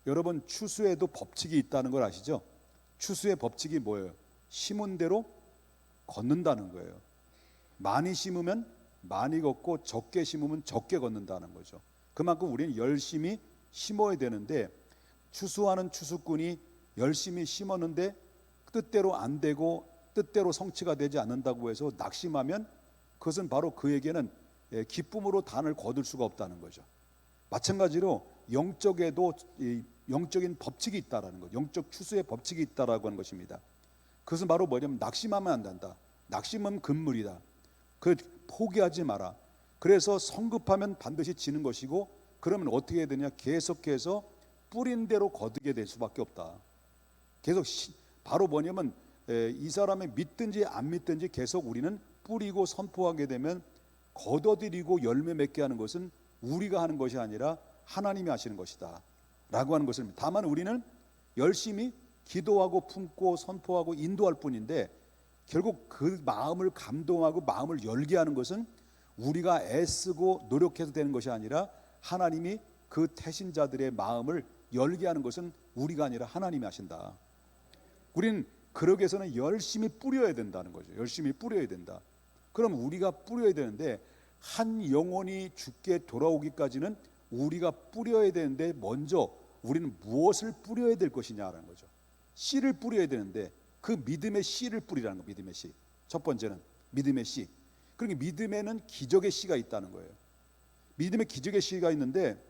여러분, 추수에도 법칙이 있다는 걸 아시죠? 추수의 법칙이 뭐예요? 심은 대로 걷는다는 거예요. 많이 심으면 많이 걷고 적게 심으면 적게 걷는다는 거죠. 그만큼 우리는 열심히 심어야 되는데, 추수하는 추수꾼이 열심히 심었는데 뜻대로 안 되고 뜻대로 성취가 되지 않는다고 해서 낙심하면 그것은 바로 그에게는 기쁨으로 단을 거둘 수가 없다는 거죠. 마찬가지로 영적에도 영적인 법칙이 있다라는 것, 영적 추수의 법칙이 있다라고 하는 것입니다. 그것은 바로 뭐냐면 낙심하면 안 된다. 낙심은 금물이다. 그 포기하지 마라. 그래서 성급하면 반드시 지는 것이고, 그러면 어떻게 해야 되냐? 계속해서 뿌린 대로 거두게 될 수밖에 없다. 계속 바로 뭐냐면 이 사람이 믿든지 안 믿든지 계속 우리는 뿌리고 선포하게 되면 걷어들이고 열매 맺게 하는 것은 우리가 하는 것이 아니라 하나님이 하시는 것이다 라고 하는 것을, 다만 우리는 열심히 기도하고 품고 선포하고 인도할 뿐인데, 결국 그 마음을 감동하고 마음을 열게 하는 것은 우리가 애쓰고 노력해서 되는 것이 아니라 하나님이 그 태신자들의 마음을 열게 하는 것은 우리가 아니라 하나님이 하신다. 우리는 그러기 위해서는 열심히 뿌려야 된다는 거죠. 열심히 뿌려야 된다. 그럼 우리가 뿌려야 되는데, 한 영혼이 죽게 돌아오기까지는 우리가 뿌려야 되는데, 먼저 우리는 무엇을 뿌려야 될 것이냐라는 거죠. 씨를 뿌려야 되는데, 그 믿음의 씨를 뿌리라는 거. 믿음의 씨. 첫 번째는 믿음의 씨. 그러니까 믿음에는 기적의 씨가 있다는 거예요. 믿음의 기적의 씨가 있는데,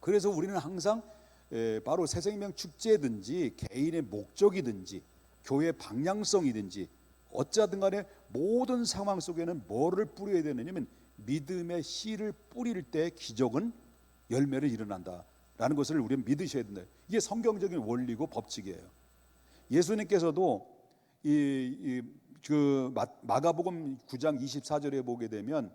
그래서 우리는 항상 바로 새생명 축제든지 개인의 목적이든지 교회의 방향성이든지 어쩌든 간에 모든 상황 속에는 뭐를 뿌려야 되느냐면 믿음의 씨를 뿌릴 때 기적은 열매를 일어난다라는 것을 우리는 믿으셔야 된다. 이게 성경적인 원리고 법칙이에요. 예수님께서도 마가복음 9장 24절에 보게 되면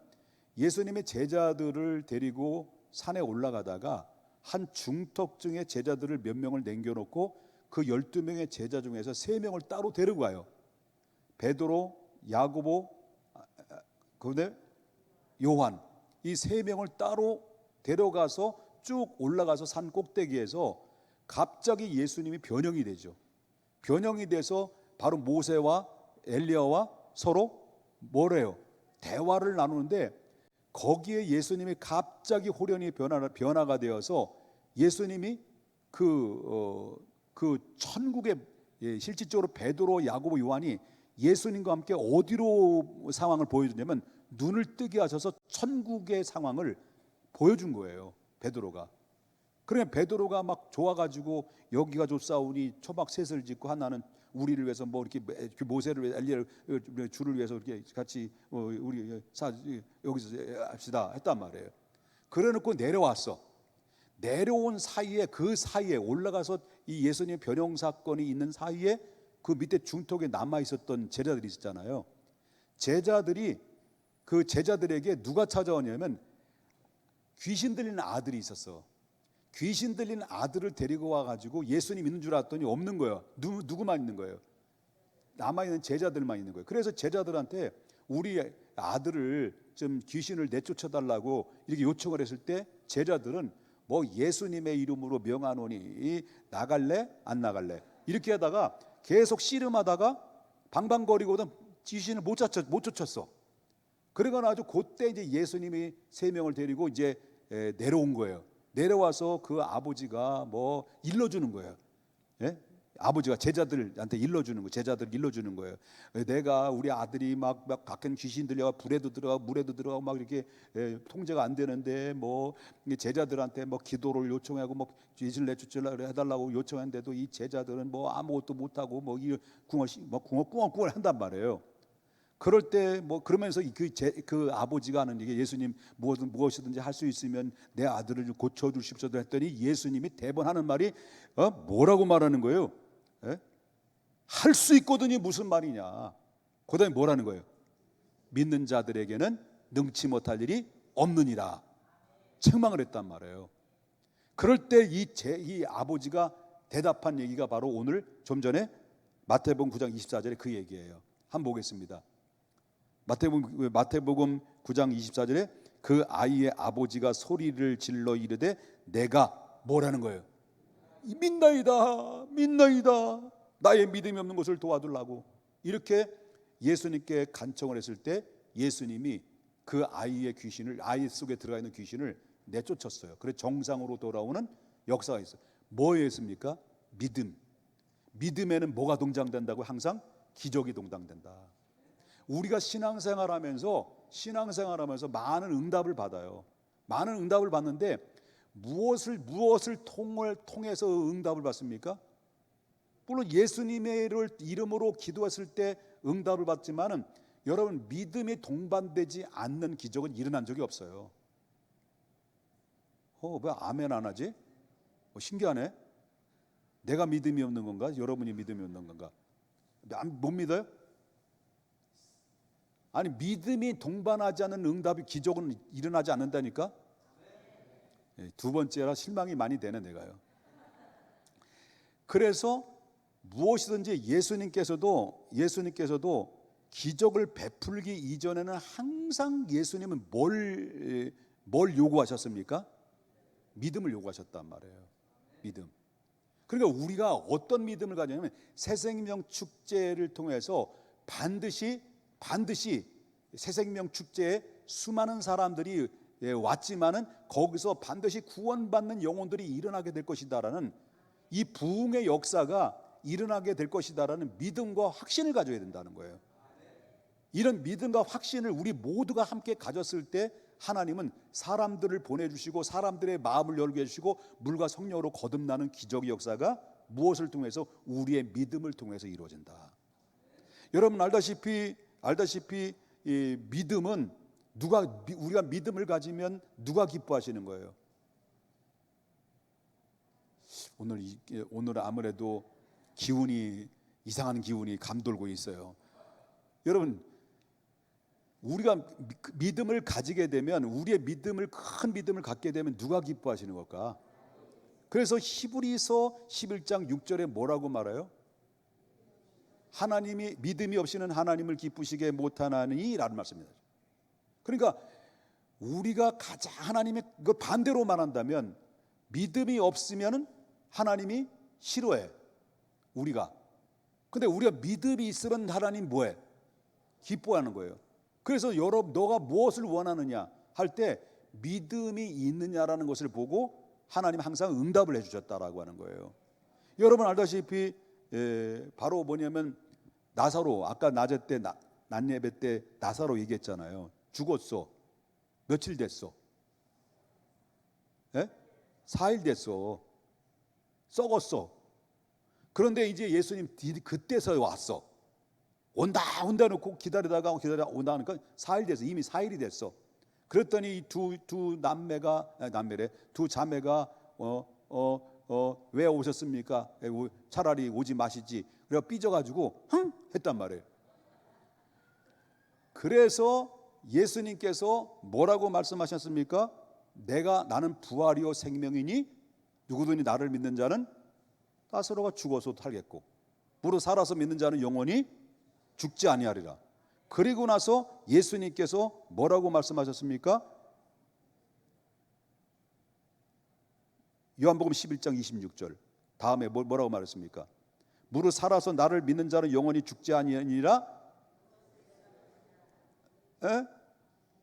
예수님의 제자들을 데리고 산에 올라가다가 한 중턱증의 제자들을 몇 명을 남겨놓고 그 12명의 제자 중에서 3명을 따로 데리고 가요. 베드로, 야고보, 그다음에 요한, 이 3명을 따로 데려가서 쭉 올라가서 산 꼭대기에서 갑자기 예수님이 변형이 되죠. 변형이 돼서 바로 모세와 엘리야와 서로 뭐래요? 대화를 나누는데, 거기에 예수님이 갑자기 호련히 변화가 되어서 예수님이 그 천국에, 실질적으로 베드로, 야고보, 요한이 예수님과 함께 어디로 상황을 보여주냐면 눈을 뜨게 하셔서 천국의 상황을 보여준 거예요. 베드로가. 그러면 베드로가 막 좋아가지고 여기가 좋사오니 초막 셋을 짓고 하나는 우리를 위해서 뭐 이렇게 모세를 위해 엘리야를 주를 위해서 이렇게 같이 우리 여기서 합시다 했단 말이에요. 그래놓고 내려왔어. 내려온 사이에, 그 사이에 올라가서 이 예수님의 변형 사건이 있는 사이에 그 밑에 중턱에 남아 있었던 제자들이 있었잖아요. 제자들이 그 제자들에게 누가 찾아오냐면 귀신 들린 아들이 있었어. 귀신 들린 아들을 데리고 와가지고 예수님 있는 줄 알았더니 없는 거예요. 누구만 있는 거예요? 남아있는 제자들만 있는 거예요. 그래서 제자들한테 우리 아들을 좀 귀신을 내쫓아달라고 이렇게 요청을 했을 때 제자들은 뭐 예수님의 이름으로 명하노니 나갈래? 안 나갈래? 이렇게 하다가 계속 씨름하다가 방방거리고는 귀신을 못 쫓았어. 그러거나 아주 그때 이제 예수님이 3명을 데리고 이제 내려온 거예요. 내려와서 그 아버지가 뭐 일러주는 거예요. 예? 아버지가 제자들한테 일러주는 거예요. 제자들 일러주는 거예요. 내가 우리 아들이 막 각종 귀신 들려가 불에도 들어가고 물에도 들어가고 막 이렇게 통제가 안 되는데 뭐 제자들한테 뭐 기도를 요청하고 뭐 귀신을 내쫓으려고 해달라고 요청했는데도 이 제자들은 뭐 아무것도 못하고 뭐 꿍얼꿍얼 한단 말이에요. 그럴 때 뭐 그러면서 그 아버지가 하는 얘기, 예수님 무엇이든지 할 수 있으면 내 아들을 고쳐 주십시오 했더니 예수님이 대번 하는 말이 뭐라고 말하는 거예요? 할 수 있거든요. 무슨 말이냐? 그다음에 뭐라는 거예요? 믿는 자들에게는 능치 못할 일이 없느니라 책망을 했단 말이에요. 그럴 때 이 아버지가 대답한 얘기가 바로 오늘 좀 전에 마태복음 9장 24절에 그 얘기예요. 한번 보겠습니다. 마태복음 9장 24절에 그 아이의 아버지가 소리를 질러 이르되 내가 뭐라는 거예요? 믿나이다, 믿나이다, 나의 믿음이 없는 것을 도와달라고 이렇게 예수님께 간청을 했을 때 예수님이 그 아이의 귀신을, 아이 속에 들어가 있는 귀신을 내쫓았어요. 그래서 정상으로 돌아오는 역사가 있어요. 뭐였습니까? 믿음. 믿음에는 뭐가 동장된다고? 항상 기적이 동장된다. 우리가 신앙생활하면서 많은 응답을 받아요. 많은 응답을 받는데 무엇을 통해서 응답을 받습니까? 물론 예수님의 이름으로 기도했을 때 응답을 받지만은 여러분, 믿음이 동반되지 않는 기적은 일어난 적이 없어요. 왜 아멘 안 하지? 신기하네. 내가 믿음이 없는 건가? 여러분이 믿음이 없는 건가? 못 믿어요? 아니, 믿음이 동반하지 않는 응답이, 기적은 일어나지 않는다니까? 두 번째라 실망이 많이 되네 내가요. 그래서 무엇이든지 예수님께서도 기적을 베풀기 이전에는 항상 예수님은 뭘 요구하셨습니까? 믿음을 요구하셨단 말이에요. 믿음. 그러니까 우리가 어떤 믿음을 가지냐면 새생명 축제를 통해서 반드시 새생명 축제에 수많은 사람들이 왔지만은 거기서 반드시 구원받는 영혼들이 일어나게 될 것이다라는 이 부흥의 역사가 일어나게 될 것이다라는 믿음과 확신을 가져야 된다는 거예요. 이런 믿음과 확신을 우리 모두가 함께 가졌을 때 하나님은 사람들을 보내주시고 사람들의 마음을 열게 해주시고 물과 성령으로 거듭나는 기적의 역사가 무엇을 통해서? 우리의 믿음을 통해서 이루어진다. 여러분 알다시피 이 믿음은 우리가 믿음을 가지면 누가 기뻐하시는 거예요? 오늘 아무래도 이상한 기운이 감돌고 있어요. 여러분, 우리가 믿음을 가지게 되면, 우리의 큰 믿음을 갖게 되면 누가 기뻐하시는 걸까? 그래서 히브리서 11장 6절에 뭐라고 말해요? 하나님이 믿음이 없이는 하나님을 기쁘시게 못하나니 라는 말씀입니다. 그러니까 우리가 가장 하나님의 그 반대로 말한다면 믿음이 없으면 하나님이 싫어해 우리가. 근데 우리가 믿음이 있으면 하나님 뭐해? 기뻐하는 거예요. 그래서 너가 무엇을 원하느냐 할 때 믿음이 있느냐라는 것을 보고 하나님 항상 응답을 해주셨다라고 하는 거예요. 여러분 알다시피 바로 뭐냐면 나사로, 아까 낮에 때 낮 예배 때 나사로 얘기했잖아요. 죽었어. 며칠 됐어? 4일 됐어. 썩었어. 그런데 이제 예수님 그때서 왔어. 온다 놓고 기다리다가 온다 하니까 4일 됐어. 이미 4일이 됐어. 그랬더니 두 자매가 왜 오셨습니까? 차라리 오지 마시지. 그래서 삐져가지고 흥 했단 말이에요. 그래서 예수님께서 뭐라고 말씀하셨습니까? 나는 부활이요 생명이니 누구든지 나를 믿는 자는 나사로가 죽어서 살겠고 무릇 살아서 믿는 자는 영원히 죽지 아니하리라. 그리고 나서 예수님께서 뭐라고 말씀하셨습니까? 요한복음 11장 26절 다음에 뭐라고 말했습니까? 무릇 살아서 나를 믿는 자는 영원히 죽지 아니하니라.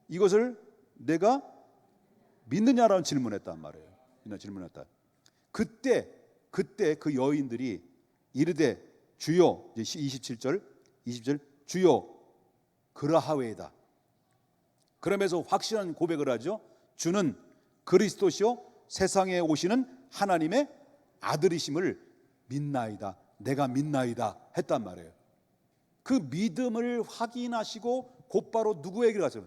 이것을 내가 믿느냐라는 질문했단 말이에요. 질문했다. 그때 그 여인들이 이르되 주여, 27절 주여 그러하외이다. 그러면서 확실한 고백을 하죠. 주는 그리스도시요 세상에 오시는 하나님의 아들이심을 믿나이다. 내가 믿나이다 했단 말이에요. 그 믿음을 확인하시고 곧바로 누구에게 가서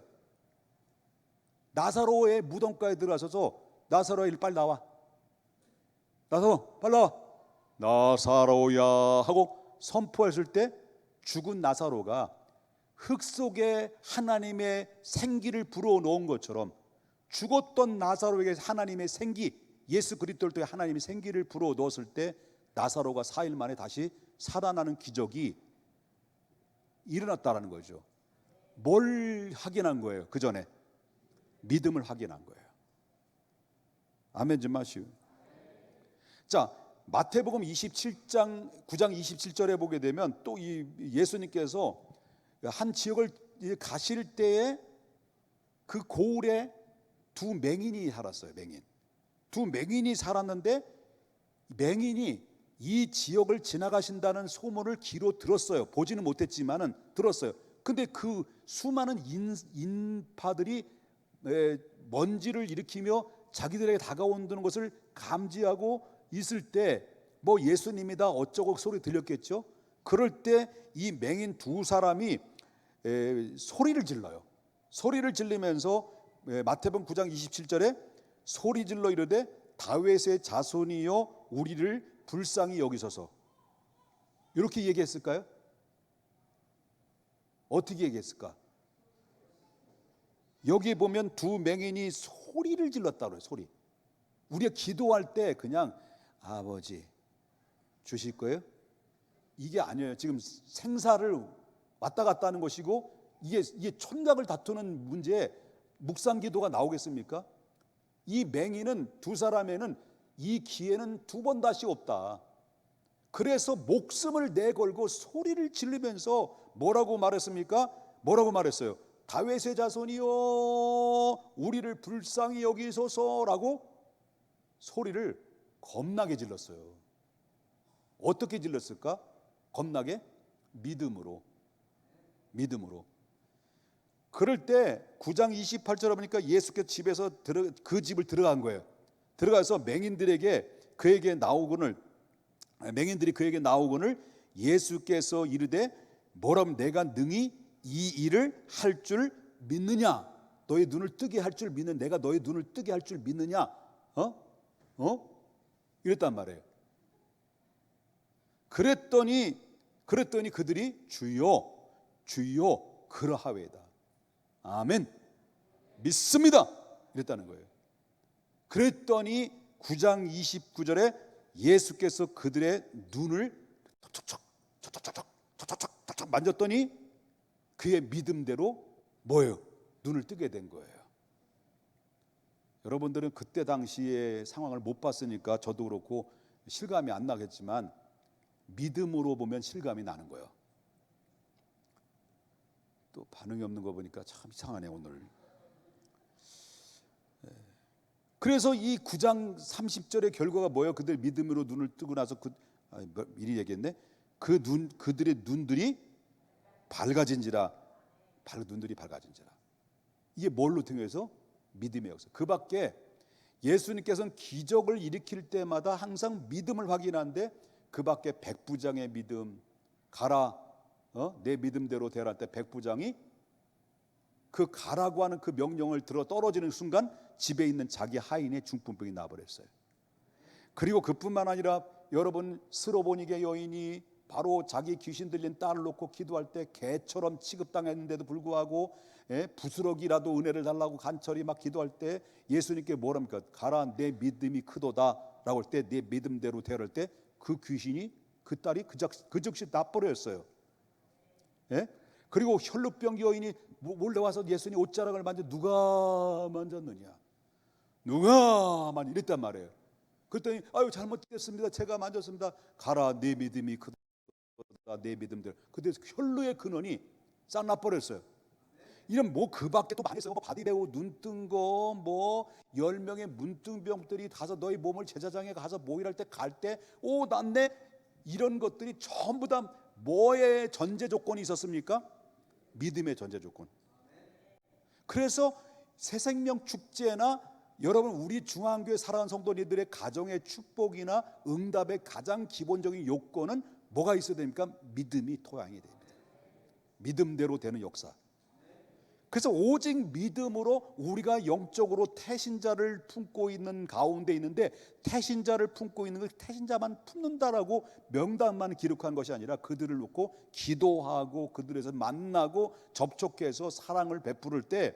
나사로의 무덤가에 들어가셔서 나사로야 빨리 나와. 나사로 빨리 나와. 나사로야 하고 선포했을 때 죽은 나사로가 흙 속에 하나님의 생기를 불어넣은 것처럼 죽었던 나사로에게 하나님의 생기, 예수 그리스도를 통해 하나님의 생기를 불어넣었을 때 나사로가 4일 만에 다시 살아나는 기적이 일어났다라는 거죠. 뭘 확인한 거예요? 그 전에 믿음을 확인한 거예요. 아멘 좀 하시오. 자, 마태복음 27장 9장 27절에 보게 되면 또 이 예수님께서 한 지역을 가실 때에 그 고을에 두 맹인이 살았어요. 두 맹인이 살았는데 맹인이 이 지역을 지나가신다는 소문을 귀로 들었어요. 보지는 못했지만은 들었어요. 근데 그 수많은 인파들이 먼지를 일으키며 자기들에게 다가오는 것을 감지하고 있을 때 뭐 예수님이다 어쩌고 소리 들렸겠죠. 그럴 때 이 맹인 두 사람이 소리를 질러요. 소리를 질리면서 마태복음 9장 27절에 소리 질러 이르되 다윗의 자손이여 우리를 불쌍히 여기소서. 이렇게 얘기했을까요? 어떻게 얘기했을까? 여기 보면 두 맹인이 소리를 질렀다고 해요. 소리. 우리가 기도할 때 그냥 아버지 주실 거예요? 이게 아니에요. 지금 생사를 왔다 갔다 하는 것이고 이게 촌각을 다투는 문제에 묵상 기도가 나오겠습니까? 이 맹인은 두 사람에는 이 기회는 두 번 다시 없다. 그래서 목숨을 내걸고 소리를 지르면서 뭐라고 말했습니까? 뭐라고 말했어요? 다윗의 자손이여 우리를 불쌍히 여기소서라고 소리를 겁나게 질렀어요. 어떻게 질렀을까? 겁나게? 믿음으로. 그럴 때 9장 28절에 보니까 예수께서 집에서 그 집을 들어간 거예요. 들어가서 맹인들이 그에게 나오거늘 예수께서 이르되 뭐라면 내가 능히 이 일을 할 줄 믿느냐? 너의 눈을 뜨게 할 줄 믿는 내가 너의 눈을 뜨게 할 줄 믿느냐? 이랬단 말이에요. 그랬더니 그들이 주여 그러하외다. 아멘. 믿습니다. 이랬다는 거예요. 그랬더니 9장 29절에 예수께서 그들의 눈을 촉촉 만졌더니 그의 믿음대로 뭐예요? 눈을 뜨게 된 거예요. 여러분들은 그때 당시의 상황을 못 봤으니까 저도 그렇고 실감이 안 나겠지만 믿음으로 보면 실감이 나는 거예요. 또 반응이 없는 거 보니까 참 이상하네 오늘. 그래서 이 9장 30절의 결과가 뭐예요? 그들 믿음으로 눈을 뜨고 나서 미리 얘기했네. 그들의 눈들이 밝아진지라. 이게 뭘로 통해서? 믿음의 역사. 그 밖에 예수님께서는 기적을 일으킬 때마다 항상 믿음을 확인하는데 그 밖에 백부장의 믿음, 가라 내 믿음대로 되라 할 때 백부장이 그 가라고 하는 그 명령을 들어 떨어지는 순간 집에 있는 자기 하인의 중풍병이 나버렸어요. 그리고 그뿐만 아니라 여러분 스로보니게 여인이 바로 자기 귀신 들린 딸을 놓고 기도할 때 개처럼 취급당했는데도 불구하고 부스러기라도 은혜를 달라고 간절히 막 기도할 때 예수님께 뭐랍니까? 가라 내 믿음이 크도다 라고 할 때 내 믿음대로 되라 할 때 그 귀신이 그 딸이 그 즉시 나버렸어요. 그리고 혈루병 여인이 몰래 와서 예수님 옷자락을 누가 만졌느냐? 누가 이랬단 말이에요. 그랬더니 아유 잘못됐습니다. 제가 만졌습니다. 가라 내 믿음이 크다. 내 믿음대로. 그때 혈루의 근원이 싹 나버렸어요. 이런 그 밖에 또 많이 있어요. 바디배우 눈뜬 거 10명의 문둥병들이 가서 너희 몸을 제사장에 가서 모이랄 때 갈 때 낫네 이런 것들이 전부 다 뭐의 전제 조건이 있었습니까? 믿음의 전제 조건. 그래서 새생명 축제나 여러분 우리 중앙교회 사랑하는 성도님들의 가정의 축복이나 응답의 가장 기본적인 요건은 뭐가 있어야 됩니까? 믿음이 토양이 됩니다. 믿음대로 되는 역사. 그래서 오직 믿음으로 우리가 영적으로 태신자를 품고 있는 가운데 있는데 태신자를 품고 있는 걸 태신자만 품는다라고 명단만 기록한 것이 아니라 그들을 놓고 기도하고 그들에서 만나고 접촉해서 사랑을 베풀을 때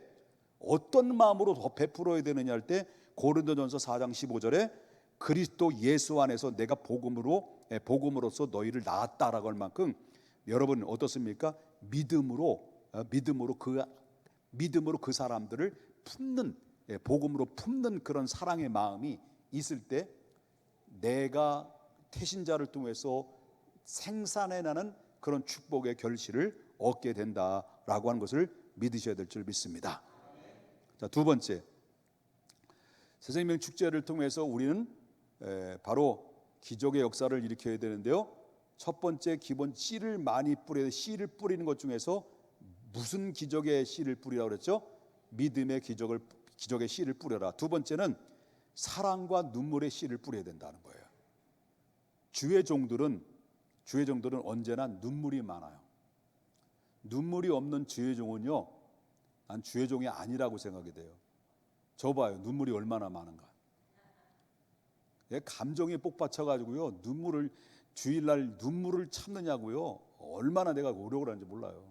어떤 마음으로 더 베풀어야 되느냐 할 때 고린도전서 4장 15절에 그리스도 예수 안에서 내가 복음으로서 너희를 낳았다라고 할 만큼 여러분 어떻습니까? 믿음으로 그 사람들을 품는 복음으로 품는 그런 사랑의 마음이 있을 때 내가 태신자를 통해서 생산해내는 그런 축복의 결실을 얻게 된다라고 하는 것을 믿으셔야 될 줄 믿습니다. 자, 두 번째, 새생명 축제를 통해서 우리는 바로 기적의 역사를 일으켜야 되는데요. 첫 번째 기본 씨를 많이 뿌려야 돼. 씨를 뿌리는 것 중에서 무슨 기적의 씨를 뿌리라고 그랬죠? 믿음의 기적의 씨를 뿌려라. 두 번째는 사랑과 눈물의 씨를 뿌려야 된다는 거예요. 주의 종들은 언제나 눈물이 많아요. 눈물이 없는 주의 종은요, 난 주의 종이 아니라고 생각이 돼요. 저 봐요, 눈물이 얼마나 많은가. 감정이 폭받쳐가지고요, 주일날 눈물을 참느냐고요, 얼마나 내가 노력을 하는지 몰라요.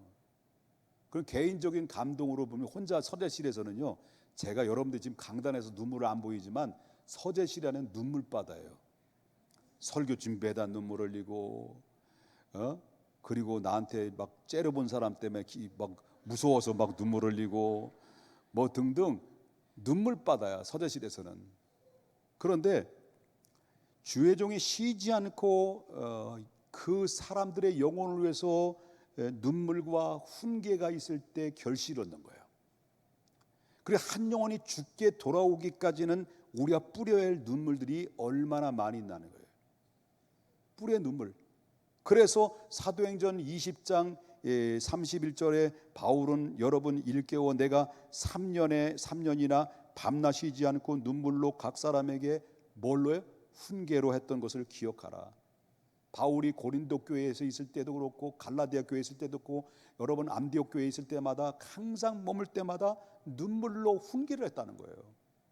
그럼 개인적인 감동으로 보면 혼자 서재실에서는요, 제가 여러분들 지금 강단에서 눈물을 안 보이지만 서재실에는 눈물바다예요. 설교 준비에다 눈물 흘리고, 그리고 나한테 막 째려본 사람 때문에 막 무서워서 막 눈물 흘리고 뭐 등등 눈물바다야, 서재실에서는. 그런데 주의 종이 쉬지 않고 그 사람들의 영혼을 위해서 눈물과 훈계가 있을 때 결실을 얻는 거예요. 그리고 한 영혼이 죽게 돌아오기까지는 우리가 뿌려야 할 눈물들이 얼마나 많이 있다는 거예요. 뿌리의 눈물. 그래서 사도행전 20장 31절에 바울은 여러분 일깨워 내가 3년이나 밤낮 쉬지 않고 눈물로 각 사람에게 뭘로요? 훈계로 했던 것을 기억하라. 바울이 고린도 교회에서 있을 때도 그렇고 갈라디아 교회에 있을 때도 그렇고 여러분 안디옥 교회에 있을 때마다 항상 머물 때마다 눈물로 훈계를 했다는 거예요.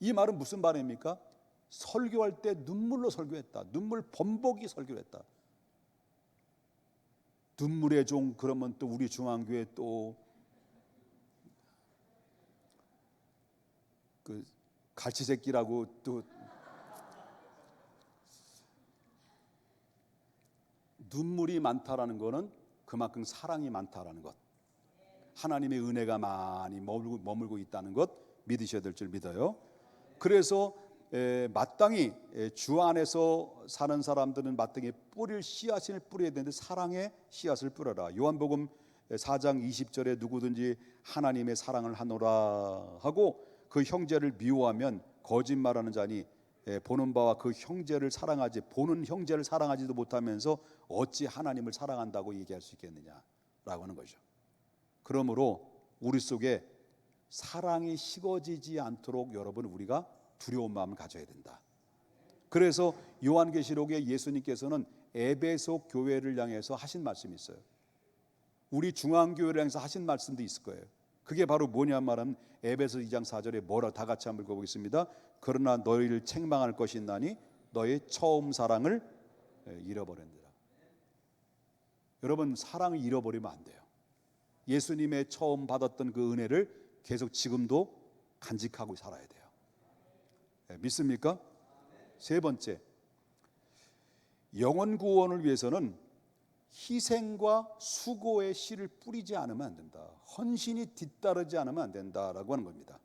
이 말은 무슨 말입니까? 설교할 때 눈물로 설교했다. 눈물 범벅이 설교를 했다. 눈물의 종, 그러면 또 우리 중앙교회 또 그 갈치새끼라고 또 눈물이 많다라는 것은 그만큼 사랑이 많다라는 것, 하나님의 은혜가 많이 머물고 있다는 것 믿으셔야 될 줄 믿어요. 그래서 마땅히 주 안에서 사는 사람들은 마땅히 뿌릴 씨앗을 뿌려야 되는데 사랑의 씨앗을 뿌려라. 요한복음 4장 20절에 누구든지 하나님의 사랑을 하노라 하고 그 형제를 미워하면 거짓말하는 자니 보는 바와 그 형제를 보는 형제를 사랑하지도 못하면서 어찌 하나님을 사랑한다고 얘기할 수 있겠느냐라고 하는 거죠. 그러므로 우리 속에 사랑이 식어지지 않도록 여러분 우리가 두려운 마음을 가져야 된다. 그래서 요한계시록에 예수님께서는 에베소 교회를 향해서 하신 말씀이 있어요. 우리 중앙교회를 향해서 하신 말씀도 있을 거예요. 그게 바로 뭐냐 말하면 에베소 2장 4절에 뭐라 다 같이 한번 읽어보겠습니다. 그러나 너희를 책망할 것이 있나니 너의 처음 사랑을 잃어버렸느라. 여러분 사랑을 잃어버리면 안 돼요. 예수님의 처음 받았던 그 은혜를 계속 지금도 간직하고 살아야 돼요. 믿습니까? 세 번째, 영혼 구원을 위해서는 희생과 수고의 씨를 뿌리지 않으면 안 된다. 헌신이 뒤따르지 않으면 안 된다라고 하는 겁니다.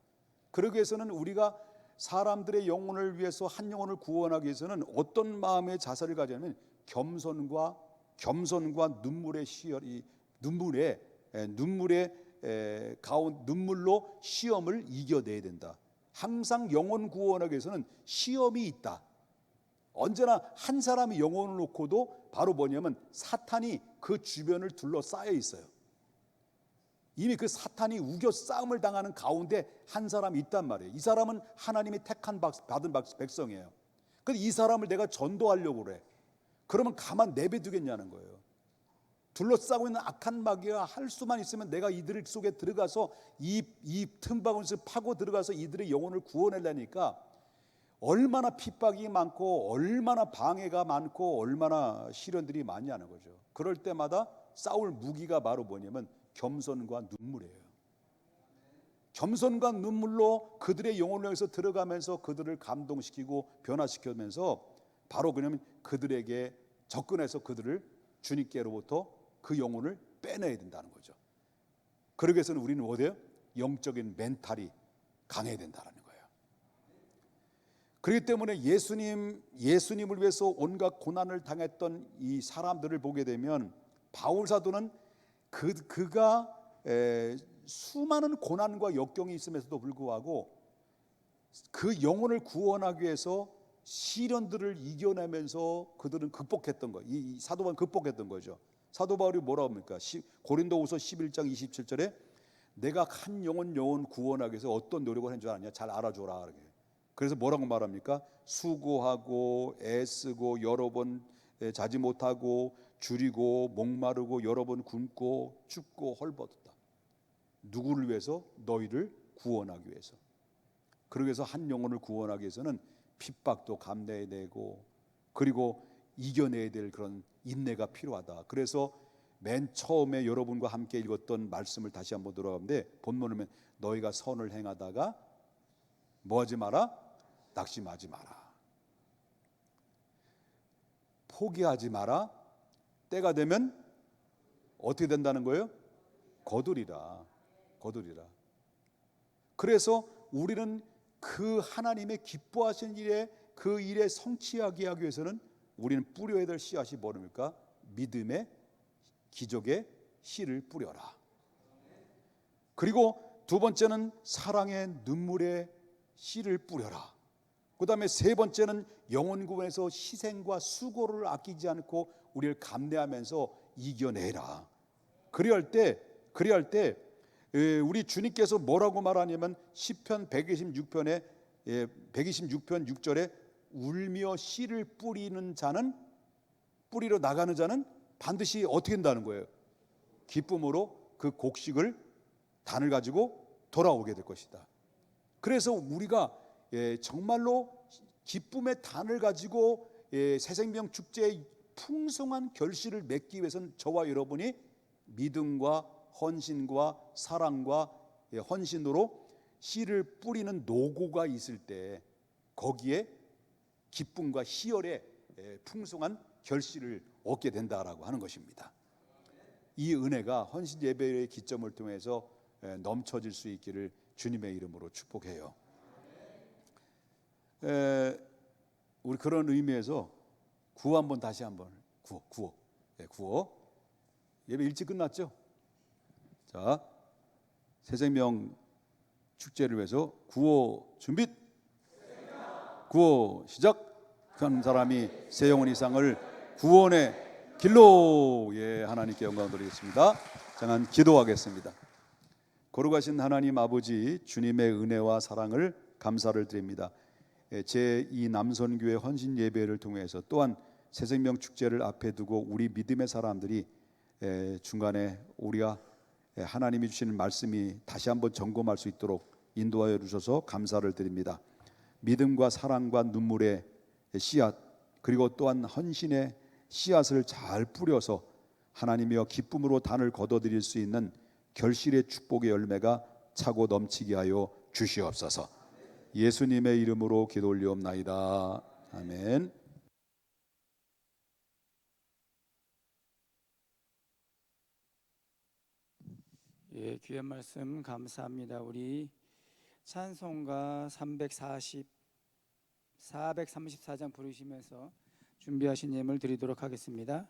그러기 위해서는 우리가 사람들의 영혼을 위해서 한 영혼을 구원하기 위해서는 어떤 마음의 자세를 가지냐면 겸손과 눈물의 시열이 눈물로 시험을 이겨내야 된다. 항상 영혼 구원하기 위해서는 시험이 있다. 언제나 한 사람이 영혼을 놓고도 바로 뭐냐면 사탄이 그 주변을 둘러싸여 있어요. 이미 그 사탄이 우겨 싸움을 당하는 가운데 한 사람이 있단 말이에요. 이 사람은 하나님이 받은 백성이에요. 근데 이 사람을 내가 전도하려고 그래. 그러면 가만 내버두겠냐는 거예요. 둘러싸고 있는 악한 마귀가 할 수만 있으면 내가 이들 속에 들어가서 이 틈바구니에서 파고 들어가서 이들의 영혼을 구원하려니까 얼마나 핍박이 많고 얼마나 방해가 많고 얼마나 시련들이 많냐는 거죠. 그럴 때마다 싸울 무기가 바로 뭐냐면 겸손과 눈물이에요. 겸손과 눈물로 그들의 영혼을 향해서 들어가면서 그들을 감동시키고 변화시키면서 바로 그러면 그들에게 접근해서 그들을 주님께로부터 그 영혼을 빼내야 된다는 거죠. 그러기 위해서는 우리는 어디에요? 영적인 멘탈이 강해야 된다는 거예요. 그렇기 때문에 예수님을 위해서 온갖 고난을 당했던 이 사람들을 보게 되면 바울 사도는 그가 수많은 고난과 역경이 있음에도 불구하고 그 영혼을 구원하기 위해서 시련들을 이겨내면서 그들은 극복했던 거예요. 이 사도 바울은 극복했던 거죠. 사도 바울이 뭐라고 합니까? 고린도후서 11장 27절에 내가 한 영혼 구원하기 위해서 어떤 노력을 한 줄 아냐? 잘 알아줘라. 그래서 뭐라고 말합니까? 수고하고 애쓰고 여러 번 자지 못하고 줄이고 목마르고 여러 번 굶고 춥고 헐벗었다. 누구를 위해서? 너희를 구원하기 위해서. 그러기 위해서 한 영혼을 구원하기 위해서는 핍박도 감내해야 되고 그리고 이겨내야 될 그런 인내가 필요하다. 그래서 맨 처음에 여러분과 함께 읽었던 말씀을 다시 한번 들어가는데 본문을 보면 너희가 선을 행하다가 뭐하지 마라? 낙심하지 마라. 포기하지 마라. 때가 되면 어떻게 된다는 거예요? 거두리라. 그래서 우리는 그 하나님의 기뻐하시는 일에 그 일에 성취하게 하기 위해서는 우리는 뿌려야 될 씨앗이 뭐입니까? 믿음의 기적의 씨를 뿌려라. 그리고 두 번째는 사랑의 눈물의 씨를 뿌려라. 그 다음에 세 번째는 영혼 구원에서 희생과 수고를 아끼지 않고 우리를 감내하면서 이겨내라. 그리할 때 우리 주님께서 뭐라고 말하냐면 시편 126편에 126편 6절에 울며 씨를 뿌리러 나가는 자는 반드시 어떻게 된다는 거예요? 기쁨으로 그 곡식을 단을 가지고 돌아오게 될 것이다. 그래서 우리가 정말로 기쁨의 단을 가지고 새생명 축제의 풍성한 결실을 맺기 위해서는 저와 여러분이 믿음과 헌신과 사랑과 헌신으로 씨를 뿌리는 노고가 있을 때 거기에 기쁨과 희열의 풍성한 결실을 얻게 된다라고 하는 것입니다. 이 은혜가 헌신 예배의 기점을 통해서 넘쳐질 수 있기를 주님의 이름으로 축복해요. 우리 그런 의미에서 구호 한번 다시 한번 구호. 예배 일찍 끝났죠? 자, 새생명 축제를 위해서 구호 준비. 구호 시작. 한 사람이 새 영혼 이상을 구원의 길로 하나님께 영광 드리겠습니다. 잠깐 기도하겠습니다. 거룩하신 하나님 아버지, 주님의 은혜와 사랑을 감사를 드립니다. 제2 남선교회 헌신 예배를 통해서 또한 새생명 축제를 앞에 두고 우리 믿음의 사람들이 중간에 우리가 하나님이 주시는 말씀이 다시 한번 점검할 수 있도록 인도하여 주셔서 감사를 드립니다. 믿음과 사랑과 눈물의 씨앗 그리고 또한 헌신의 씨앗을 잘 뿌려서 하나님이여 기쁨으로 단을 거둬들일 수 있는 결실의 축복의 열매가 차고 넘치게 하여 주시옵소서. 예수님의 이름으로 기도 올리옵나이다. 아멘. 예, 귀한 말씀 감사합니다. 우리 찬송가 434장 부르시면서 준비하신 예물 드리도록 하겠습니다.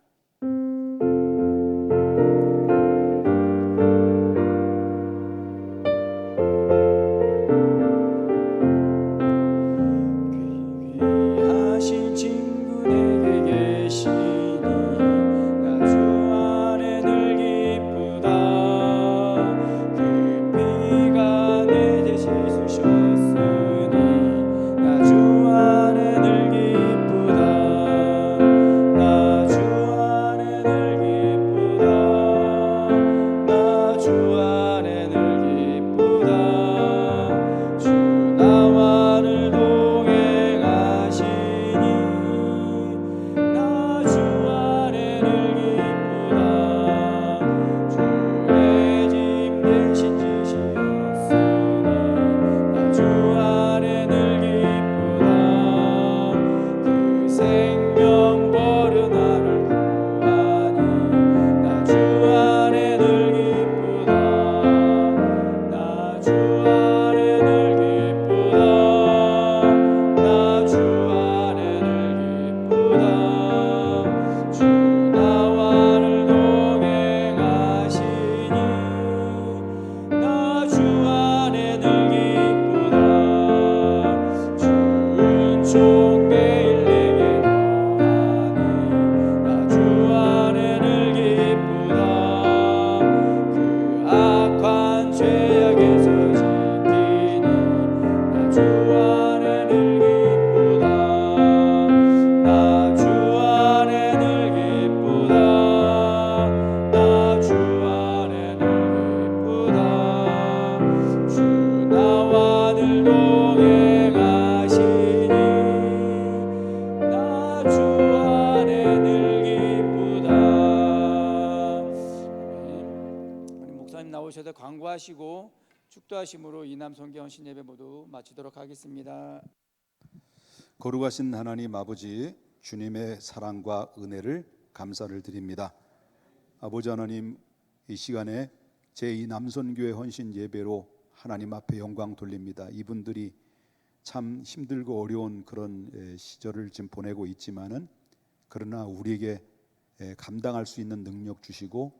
귀하신 친구 내게 계시니 나 주 안에 늘 기쁘다. 그 피가 내 대신 쑤셨으니 나 주 안에 늘 기쁘다. 나 주 이곳에서 광고하시고 축도하심으로 이남성교 헌신 예배 모두 마치도록 하겠습니다. 거룩하신 하나님 아버지, 주님의 사랑과 은혜를 감사를 드립니다. 아버지 하나님, 이 시간에 제2 남선교회 헌신 예배로 하나님 앞에 영광 돌립니다. 이분들이 참 힘들고 어려운 그런 시절을 지금 보내고 있지만은, 그러나 우리에게 감당할 수 있는 능력 주시고,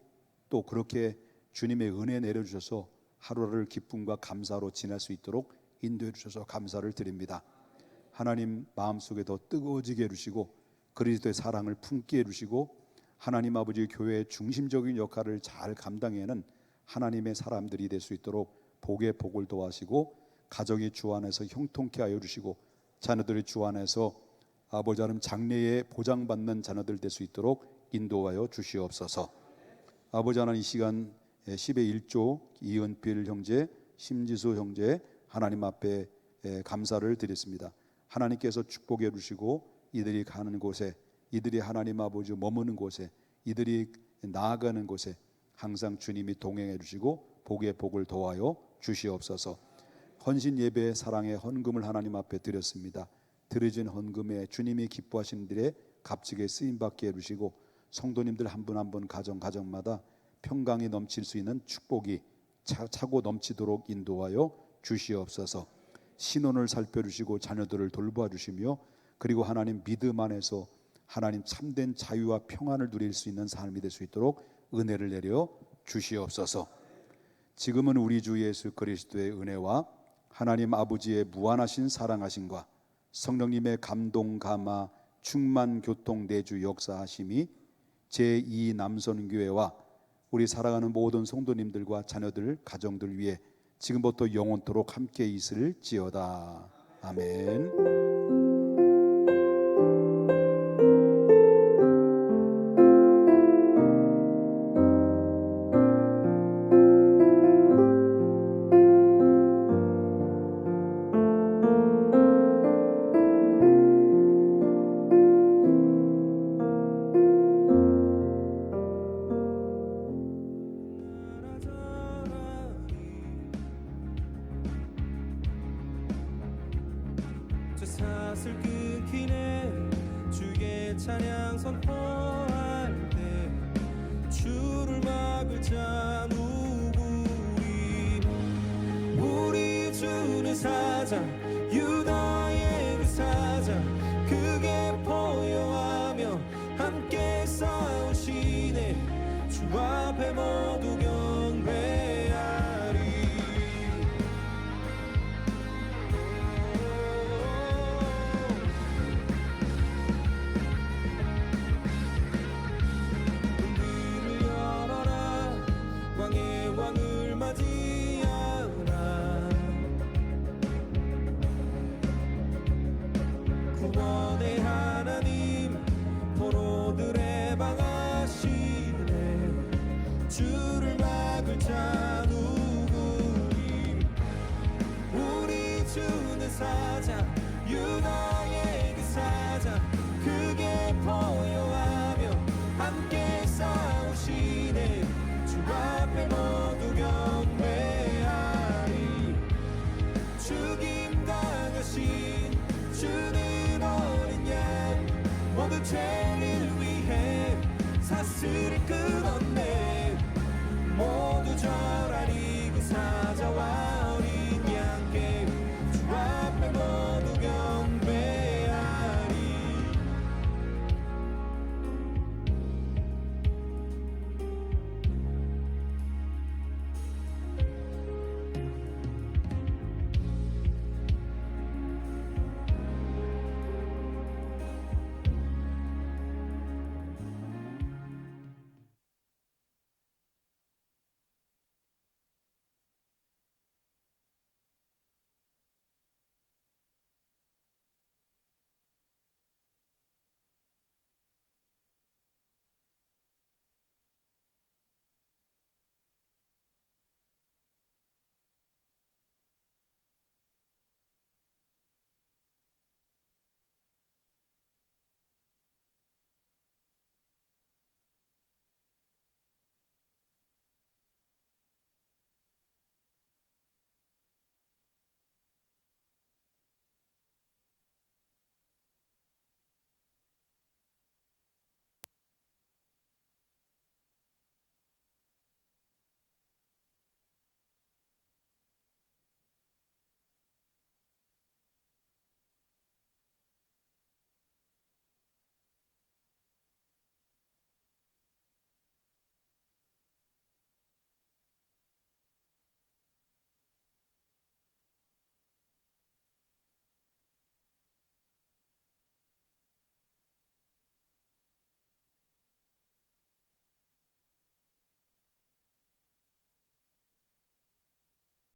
또 그렇게 주님의 은혜 내려주셔서 하루를 기쁨과 감사로 지낼 수 있도록 인도해 주셔서 감사를 드립니다. 하나님 마음속에 더 뜨거워지게 해주시고, 그리스도의 사랑을 품게 해주시고, 하나님 아버지 교회의 중심적인 역할을 잘 감당해내는 하나님의 사람들이 될 수 있도록 복의 복을 도와시고, 가정이 주 안에서 형통케 하여 주시고, 자녀들이 주 안에서 아버지 하나님 장래에 보장받는 자녀들 될 수 있도록 인도하여 주시옵소서. 아버지 하나님, 이 시간 10의 1조 이은필 형제, 심지수 형제 하나님 앞에 감사를 드렸습니다. 하나님께서 축복해 주시고, 이들이 가는 곳에, 이들이 하나님 아버지 머무는 곳에, 이들이 나아가는 곳에 항상 주님이 동행해 주시고 복의 복을 도와여 주시옵소서. 헌신 예배 사랑의 헌금을 하나님 앞에 드렸습니다. 드려진 헌금에 주님이 기뻐하시는 일에 값지게 쓰임받게 해주시고, 성도님들 한 분 한 분 가정마다 평강이 넘칠 수 있는 축복이 차고 넘치도록 인도하여 주시옵소서. 신혼을 살펴주시고 자녀들을 돌봐 주시며, 그리고 하나님 믿음 안에서 하나님 참된 자유와 평안을 누릴 수 있는 삶이 될 수 있도록 은혜를 내려 주시옵소서. 지금은 우리 주 예수 그리스도의 은혜와 하나님 아버지의 무한하신 사랑하심과 성령님의 감동 감화 충만 교통 내주 역사하심이 제2 남선교회와 우리 사랑하는 모든 성도님들과 자녀들 가정들 위해 지금부터 영원토록 함께 있을지어다. 아멘. 사슬 끊기네 주의 찬양 선포할 때 주를 막을 자 누구리. 우리 주는 사자 유다의 그 사자 크게 포효하며 함께 싸우시네. 주 앞에 모두 경배하리. 구원의 하나님 포로들의 방하시네. 주를 막을 자 누구니. 우리 주는 사자 유다의 그 사자 크게 포효하며 함께 싸우시네. 주 앞에 모두 경배하리. 죽임당하신 주는 어린 양 모두 죄를 위해 사슬을 끊